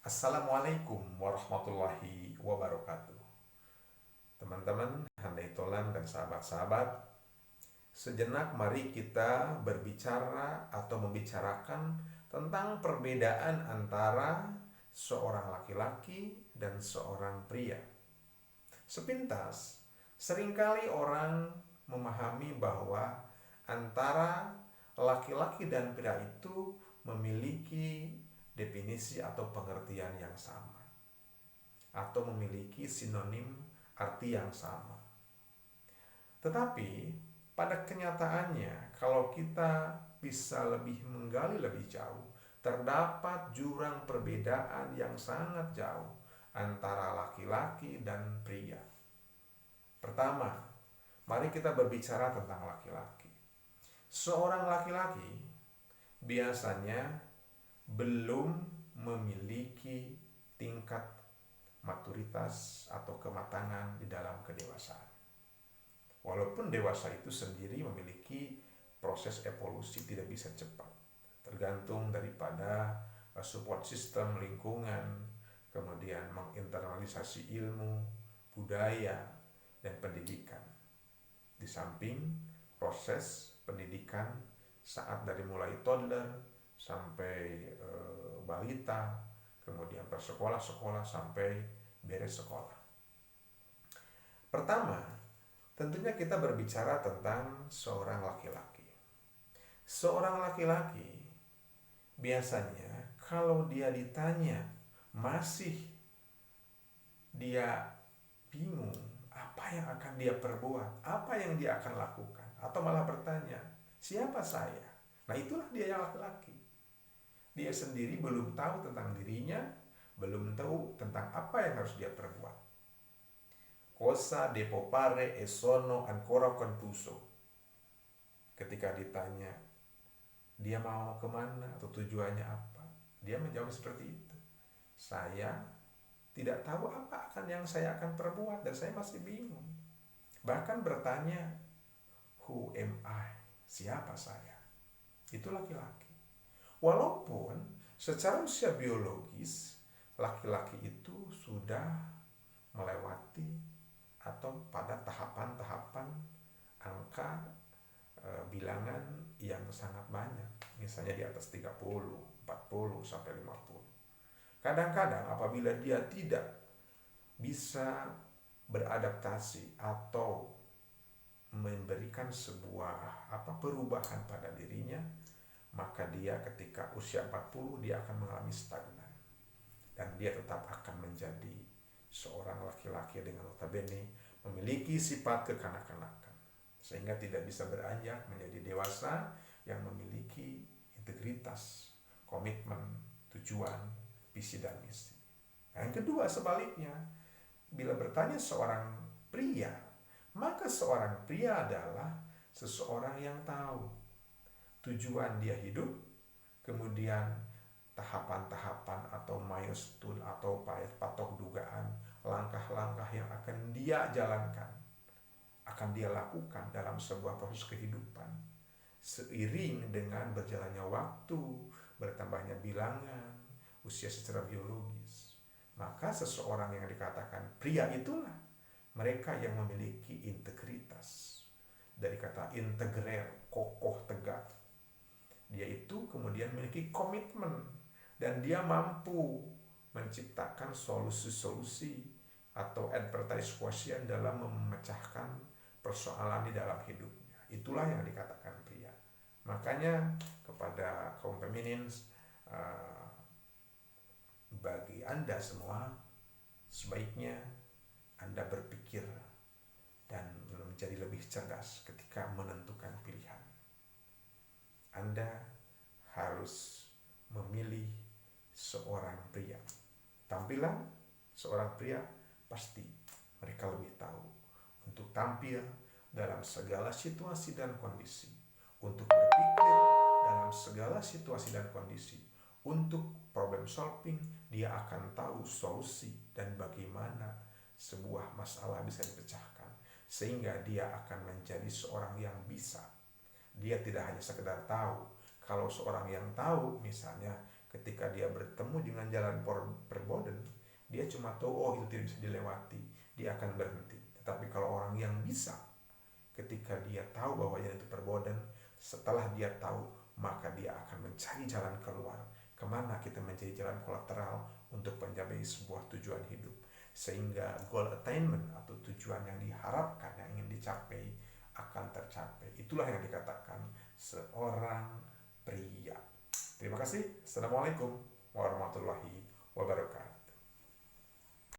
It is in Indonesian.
Assalamualaikum warahmatullahi wabarakatuh. Teman-teman, handai tolan dan sahabat-sahabat, sejenak mari kita berbicara atau membicarakan tentang perbedaan antara seorang laki-laki dan seorang pria. Sepintas, seringkali orang memahami bahwa antara laki-laki dan pria itu memiliki definisi atau pengertian yang sama, atau memiliki sinonim arti yang sama. Tetapi pada kenyataannya, kalau kita bisa lebih menggali lebih jauh, terdapat jurang perbedaan yang sangat jauh antara laki-laki dan pria. Pertama, mari kita berbicara tentang laki-laki. Seorang laki-laki biasanya belum memiliki tingkat maturitas atau kematangan di dalam kedewasaan. Walaupun dewasa itu sendiri memiliki proses evolusi, tidak bisa cepat, tergantung daripada support system lingkungan, kemudian menginternalisasi ilmu, budaya, dan pendidikan. Di samping proses pendidikan saat dari mulai toddler sampai balita, kemudian bersekolah-sekolah sampai beres sekolah. Pertama, tentunya kita berbicara tentang seorang laki-laki. Seorang laki-laki biasanya kalau dia ditanya masih dia bingung apa yang akan dia perbuat, apa yang dia akan lakukan, atau malah bertanya, siapa saya? Nah, itulah dia yang laki-laki. Dia sendiri belum tahu tentang dirinya, belum tahu tentang apa yang harus dia perbuat. Cosa devo fare e sono ancora confuso. Ketika ditanya dia mau kemana atau tujuannya apa, dia menjawab seperti itu. Saya tidak tahu apa akan yang saya akan perbuat dan saya masih bingung. Bahkan bertanya, who am I? Siapa saya? Itu laki-laki. Walaupun secara usia biologis laki-laki itu sudah melewati atau pada tahapan-tahapan angka bilangan yang sangat banyak, misalnya di atas 30, 40 sampai 50. Kadang-kadang apabila dia tidak bisa beradaptasi atau memberikan sebuah perubahan pada dirinya, maka dia ketika usia 40 dia akan mengalami stagnan dan dia tetap akan menjadi seorang laki-laki dengan notabene memiliki sifat kekanak-kanakan, sehingga tidak bisa beranjak menjadi dewasa yang memiliki integritas, komitmen, tujuan, visi dan misi. Yang kedua, sebaliknya, bila bertanya seorang pria, maka seorang pria adalah seseorang yang tahu tujuan dia hidup, kemudian tahapan-tahapan atau milestone atau patok dugaan, langkah-langkah yang akan dia jalankan, akan dia lakukan dalam sebuah proses kehidupan. Seiring dengan berjalannya waktu, bertambahnya bilangan, usia secara biologis, maka seseorang yang dikatakan pria itulah mereka yang memiliki integritas. Dari kata integrer, kokoh, tegak. Dia itu kemudian memiliki komitmen dan dia mampu menciptakan solusi-solusi atau advertise quotient dalam memecahkan persoalan di dalam hidupnya. Itulah yang dikatakan pria. Makanya kepada kaum feminin, bagi Anda semua, sebaiknya Anda berpikir dan menjadi lebih cerdas ketika menentukan pilihan. Anda harus memilih seorang pria. Tampilan seorang pria pasti mereka lebih tahu untuk tampil dalam segala situasi dan kondisi, untuk berpikir dalam segala situasi dan kondisi, untuk problem solving. Dia akan tahu solusi dan bagaimana sebuah masalah bisa dipecahkan, sehingga dia akan menjadi seorang yang bisa. Dia tidak hanya sekedar tahu. Kalau seorang yang tahu, misalnya ketika dia bertemu dengan jalan perboden, dia cuma tahu oh itu tidak bisa dilewati, dia akan berhenti. Tetapi kalau orang yang bisa, ketika dia tahu bahwa jalan itu perboden, setelah dia tahu, maka dia akan mencari jalan keluar. Kemana kita mencari jalan kolateral untuk mencapai sebuah tujuan hidup, sehingga goal attainment atau tujuan yang diharapkan, yang ingin dicapai akan tercapai. Itulah yang dikatakan seorang pria. Terima kasih. Assalamualaikum warahmatullahi wabarakatuh.